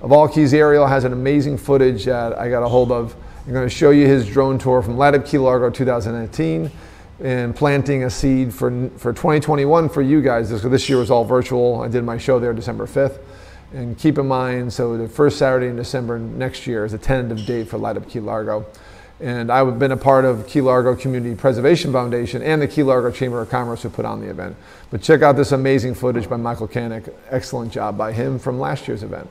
of All Keys Aerial has an amazing footage that I got a hold of. I'm going to show you his drone tour from Light Up Key Largo 2019 and planting a seed for 2021 for you guys. This year was all virtual. I did my show there December 5th. And keep in mind, so the first Saturday in December next year is a tentative date for Light Up Key Largo. And I've been a part of Key Largo Community Preservation Foundation and the Key Largo Chamber of Commerce who put on the event. But check out this amazing footage by Michael Canick. Excellent job by him from last year's event.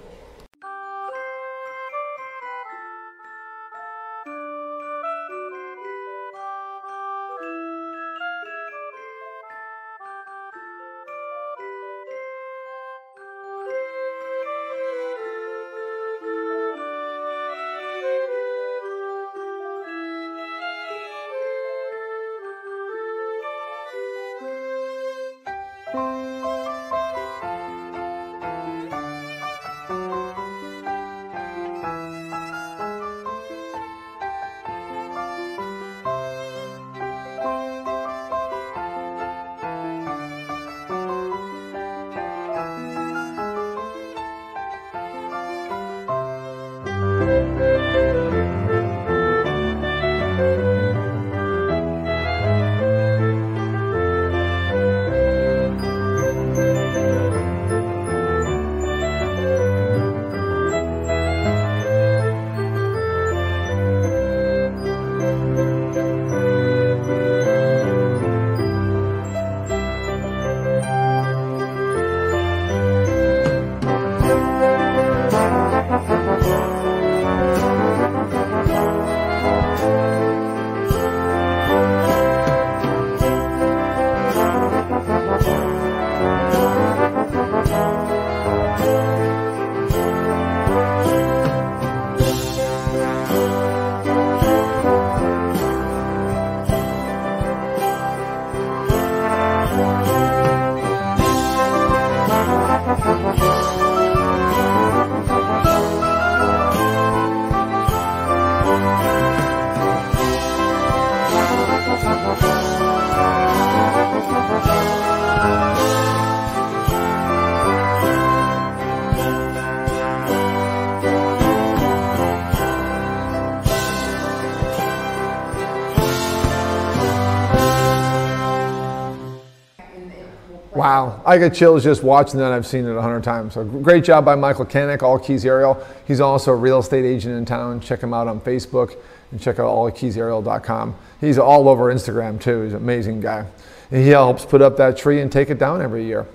Wow, I get chills just watching that. I've seen it 100 times. So great job by Michael Canick, All Keys Aerial. He's also a real estate agent in town. Check him out on Facebook and check out allkeysaerial.com. He's all over Instagram too. He's an amazing guy. And he helps put up that tree and take it down every year.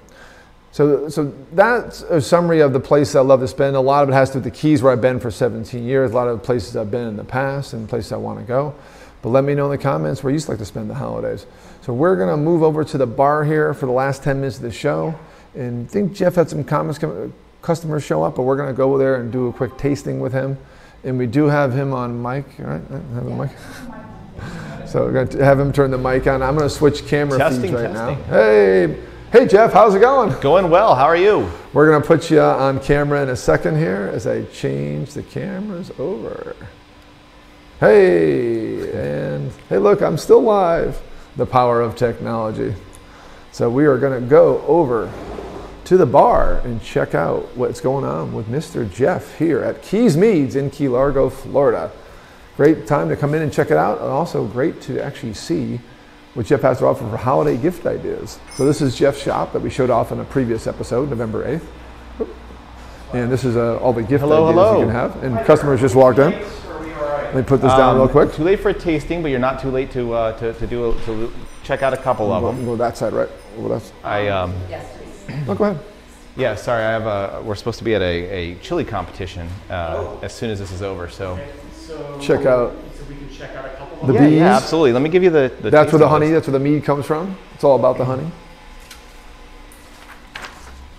So that's a summary of the places I love to spend. A lot of it has to do with the Keys where I've been for 17 years. A lot of the places I've been in the past and places I want to go. But let me know in the comments where you like to spend the holidays. So we're going to move over to the bar here for the last 10 minutes of the show. And I think Jeff had some comments customers show up, but we're going to go there and do a quick tasting with him. And we do have him on mic, right? Have a mic. So we're going to have him turn the mic on. I'm going to switch camera feeds right now. Hey Jeff, how's it going? Going well. How are you? We're going to put you on camera in a second here as I change the cameras over. Hey, and hey, look, I'm still live. The power of technology. So we are going to go over to the bar and check out what's going on with Mr. Jeff here at Keys Meads in Key Largo, Florida. Great time to come in and check it out, and also great to actually see what Jeff has to offer for holiday gift ideas. So this is Jeff's shop that we showed off in a previous episode, November 8th. And this is all the gift ideas you can have. And customers just walked in. Let me put this down real quick. Too late for a tasting, but you're not too late to check out a couple of them. Go that side, right? Yes, please. Oh, go ahead. Yeah, sorry. We're supposed to be at a chili competition as soon as this is over. So check out. So we can check out a couple of the them. bees. Yeah, absolutely. Let me give you the That's where the honey. That's where the mead comes from. It's all about the honey.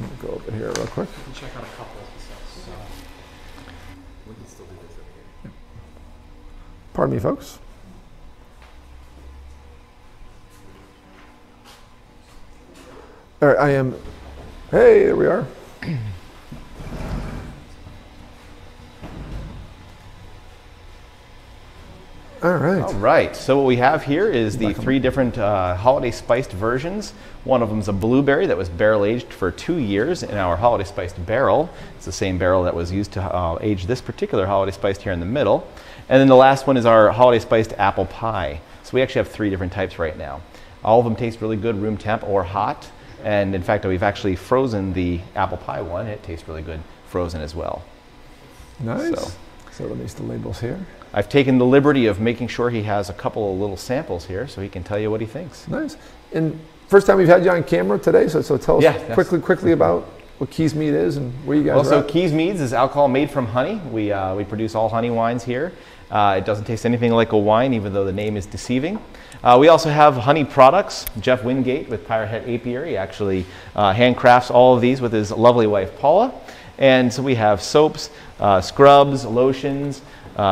Let me go over here real quick. We can check out a couple of stuff. So we can still do this over here. Pardon me, folks. All right, I am. Hey, there we are. All right. All right. So what we have here is the 3 different holiday spiced versions. One of them is a blueberry that was barrel aged for 2 years in our holiday spiced barrel. It's the same barrel that was used to age this particular holiday spiced here in the middle. And then the last one is our holiday spiced apple pie. So we actually have 3 different types right now. All of them taste really good room temp or hot. And in fact, we've actually frozen the apple pie one. It tastes really good frozen as well. Nice. So let me see the labels here. I've taken the liberty of making sure he has a couple of little samples here so he can tell you what he thinks. Nice. And first time we've had you on camera today, so tell us quickly about what Keys Mead is and where you guys are so at. Keys Meads is alcohol made from honey. We produce all honey wines here. It doesn't taste anything like a wine, even though the name is deceiving. We also have honey products. Jeff Wingate with Pirate Hat Apiary actually handcrafts all of these with his lovely wife, Paula. And so we have soaps, scrubs, lotions,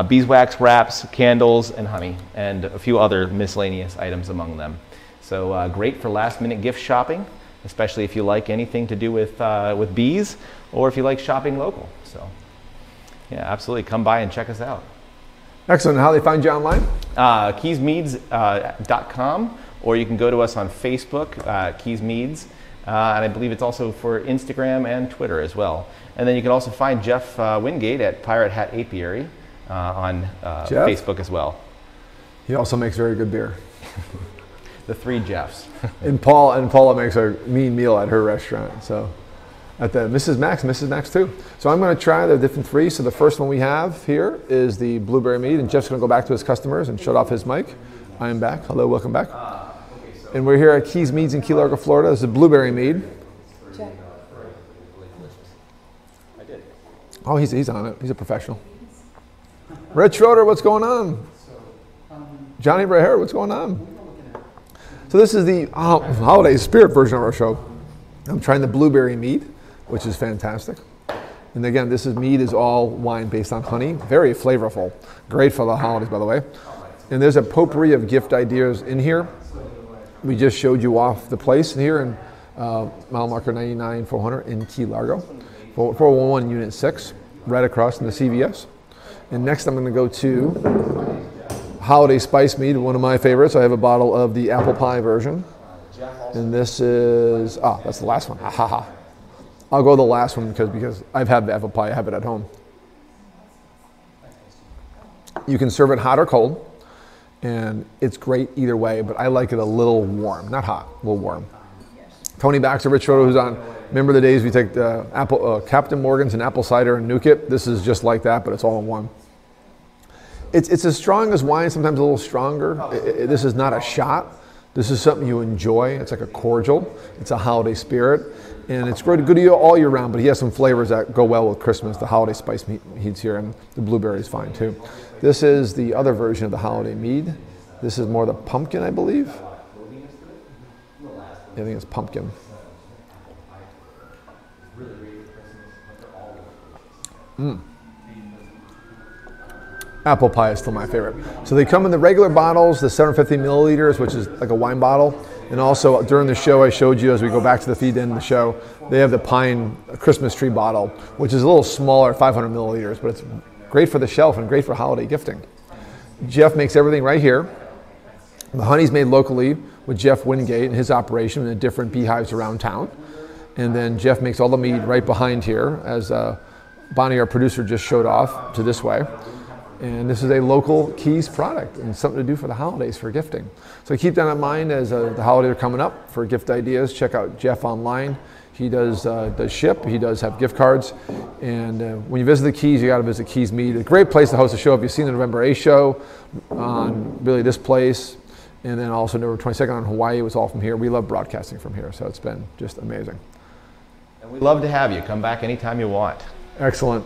beeswax wraps, candles, and honey, and a few other miscellaneous items among them. So great for last-minute gift shopping, especially if you like anything to do with bees, or if you like shopping local. So yeah, absolutely, come by and check us out. Excellent. How do they find you online? keysmeads.com, or you can go to us on Facebook, Keys Meads, and I believe it's also for Instagram and Twitter as well. And then you can also find Jeff Wingate at Pirate Hat Apiary on Facebook as well. He also makes very good beer. The 3 Jeffs. and Paula makes a mean meal at her restaurant. So at the Mrs. Max too. So I'm going to try the different 3. So the first one we have here is the blueberry mead, and Jeff's going to go back to his customers and shut off his mic. I am back. Hello, welcome back. And we're here at Keys Meads in Key Largo, Florida. This is a blueberry mead. Oh, he's on it. He's a professional. Red Schroeder, what's going on? Johnny Braher, what's going on? So this is the holiday spirit version of our show. I'm trying the blueberry mead, which is fantastic. And again, this mead is all wine based on honey. Very flavorful. Great for the holidays, by the way. And there's a potpourri of gift ideas in here. We just showed you off the place here in mile marker 99-400 in Key Largo. 411 Unit 6, right across from the CVS. And next I'm going to go to Holiday Spice Mead, one of my favorites. I have a bottle of the apple pie version. And this is, that's the last one. I'll go the last one because I've had the apple pie, I have it at home. You can serve it hot or cold, and it's great either way, but I like it a little warm, not hot, a little warm. Tony Baxter, Rich Schroeder, who's on. Remember the days we take the Captain Morgan's and apple cider and nuke it? This is just like that, but it's all in one. It's as strong as wine, sometimes a little stronger. This is not a shot. This is something you enjoy. It's like a cordial. It's a holiday spirit. And it's good to eat all year round, but he has some flavors that go well with Christmas. The holiday spice mead's here, and the blueberry is fine too. This is the other version of the holiday mead. This is more the pumpkin, I believe. I think it's pumpkin. Apple pie is still my favorite. So they come in the regular bottles, the 750 milliliters, which is like a wine bottle. And also during the show, I showed you as we go back to the feed end of the show, they have the pine Christmas tree bottle, which is a little smaller, 500 milliliters, but it's great for the shelf and great for holiday gifting. Jeff makes everything right here. The honey's made locally with Jeff Wingate and his operation in the different beehives around town. And then Jeff makes all the mead right behind here, as Bonnie, our producer, just showed off to this way. And this is a local Keys product and something to do for the holidays for gifting. So keep that in mind as the holidays are coming up for gift ideas. Check out Jeff online. He does ship. He does have gift cards. And when you visit the Keys, you got to visit Keys Mead. A great place to host a show. If you've seen the November 8th show on really this place, and then also November 22nd on Hawaii, it was all from here. We love broadcasting from here, so it's been just amazing. And we'd love to have you. Come back anytime you want. Excellent.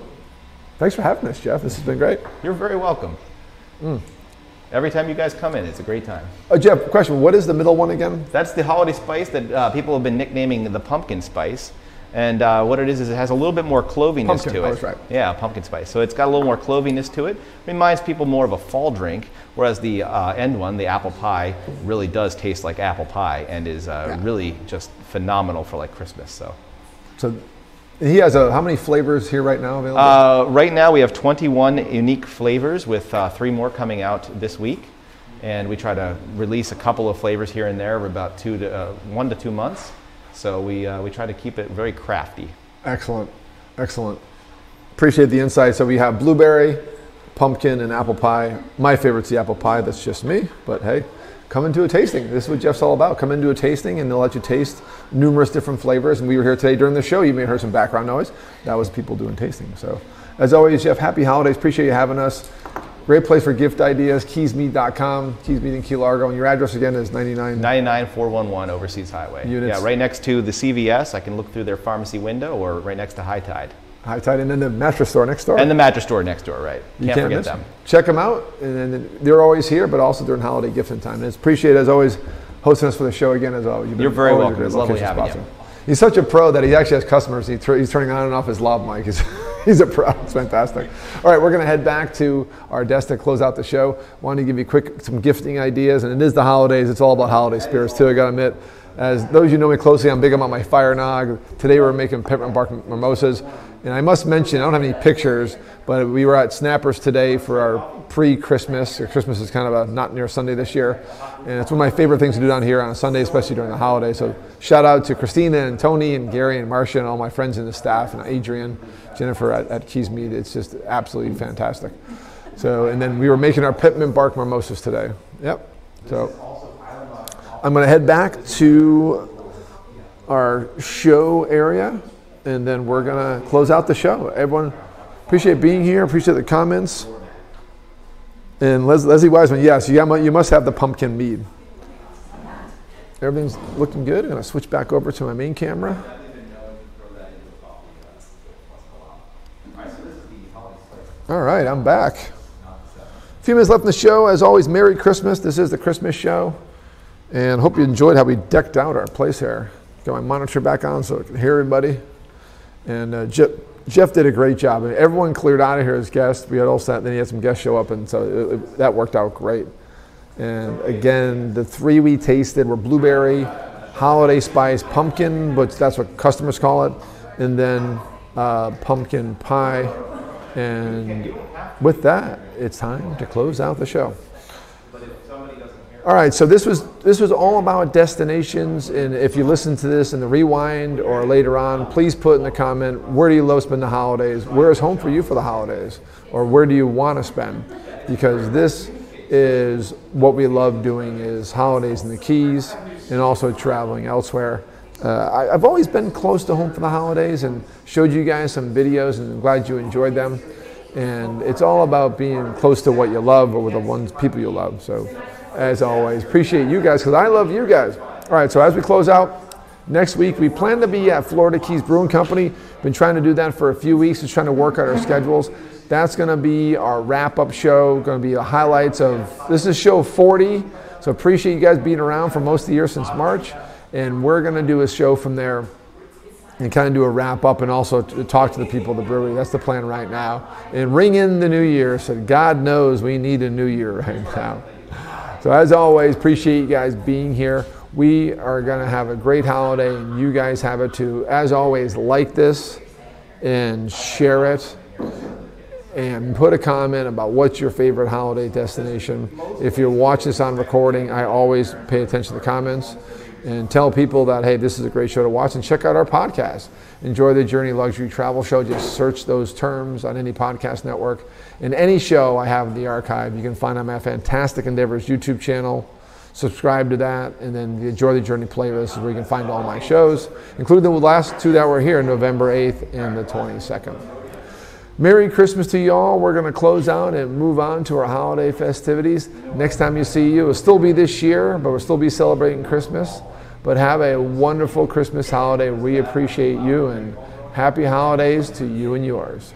Thanks for having us, Jeff. This has been great. You're very welcome. Every time you guys come in, it's a great time. Jeff, question, what is the middle one again? That's the holiday spice that people have been nicknaming the pumpkin spice. And what it is it has a little bit more cloviness to it. I was right. Yeah, pumpkin spice. So it's got a little more cloviness to it. Reminds people more of a fall drink, whereas the end one, the apple pie, really does taste like apple pie and is really just phenomenal for like Christmas. So he has how many flavors here right now available? Right now we have 21 unique flavors with 3 more coming out this week. And we try to release a couple of flavors here and there over about 1 to 2 months. So we try to keep it very crafty. Excellent, excellent. Appreciate the insight. So we have blueberry, pumpkin, and apple pie. My favorite's the apple pie. That's just me, but hey, come into a tasting. This is what Jeff's all about. Come into a tasting and they'll let you taste numerous different flavors. And we were here today during the show. You may have heard some background noise. That was people doing tasting. So as always, Jeff, happy holidays. Appreciate you having us. Great place for gift ideas, keysmead.com, Keys Mead in Key Largo. And your address again is 99411 Overseas Highway. Units. Yeah, right next to the CVS. I can look through their pharmacy window, or right next to High Tide. High Tide, and then the mattress store next door. And the mattress store next door, right. You Can't forget miss them. Check them out. And then they're always here, but also during holiday gifting time. And it's appreciated, as always, hosting us for the show again, as always. You're very welcome. It's lovely having you. He's such a pro that he actually has customers. He's turning on and off his lav mic. He's a pro. It's fantastic. All right, we're going to head back to our desk to close out the show. Wanted to give you some gifting ideas, and it is the holidays. It's all about holiday spirits too, I got to admit. As those of you know me closely, I'm big about my fire nog. Today we're making peppermint bark mimosas. And I must mention, I don't have any pictures, but we were at Snappers today for our pre-Christmas. Christmas is kind of a not near Sunday this year. And it's one of my favorite things to do down here on a Sunday, especially during the holiday. So shout out to Christina and Tony and Gary and Marcia and all my friends in the staff and Adrian, Jennifer at Keys Mead. It's just absolutely fantastic. So, and then we were making our peppermint bark mimosas today. Yep. So I'm going to head back to our show area, and then we're going to close out the show. Everyone, appreciate being here. Appreciate the comments. And Leslie Wiseman, yes, you must have the pumpkin mead. Everything's looking good. I'm going to switch back over to my main camera. All right, I'm back. A few minutes left in the show. As always, Merry Christmas. This is the Christmas show. And hope you enjoyed how we decked out our place here. Got my monitor back on so I can hear everybody. And Jeff did a great job. And everyone cleared out of here as guests. We had all set, then he had some guests show up, and so that worked out great. And again, the 3 we tasted were blueberry, holiday spice, pumpkin, but that's what customers call it, and then pumpkin pie. And with that, it's time to close out the show. All right, so this was all about destinations, and if you listen to this in the rewind or later on, please put in the comment, where do you love spend the holidays? Where is home for you for the holidays? Or where do you want to spend? Because this is what we love doing, is holidays in the Keys and also traveling elsewhere. I've always been close to home for the holidays and showed you guys some videos, and I'm glad you enjoyed them. And it's all about being close to what you love or with the people you love. So as always, appreciate you guys because I love you guys. All right, so as we close out, next week we plan to be at Florida Keys Brewing Company. Been trying to do that for a few weeks, just trying to work out our schedules. That's going to be our wrap-up show, going to be the highlights of, this is show 40, so appreciate you guys being around for most of the year since March, and we're going to do a show from there and kind of do a wrap up and also talk to the people of the brewery. That's the plan right now. And ring in the new year. So God knows we need a new year right now. So as always, appreciate you guys being here. We are going to have a great holiday, and you guys have it too. As always, like this and share it. And put a comment about what's your favorite holiday destination. If you watch this on recording, I always pay attention to the comments. And tell people that, hey, this is a great show to watch, and check out our podcast. Enjoy the Journey Luxury Travel Show. Just search those terms on any podcast network. And any show I have in the archive, you can find on my Fantastic Endeavors YouTube channel. Subscribe to that, and then the Enjoy the Journey playlist is where you can find all my shows, including the last two that were here, November 8th and the 22nd. Merry Christmas to you all. We're going to close out and move on to our holiday festivities. Next time you see you, it'll still be this year, but we'll still be celebrating Christmas. But have a wonderful Christmas holiday. We appreciate you, and happy holidays to you and yours.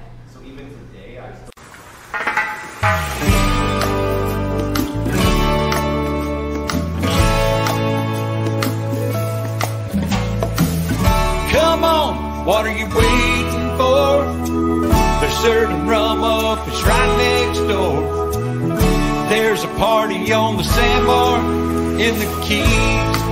Come on, what are you waiting for? They're serving rum up, it's right next door. There's a party on the sandbar in the Keys.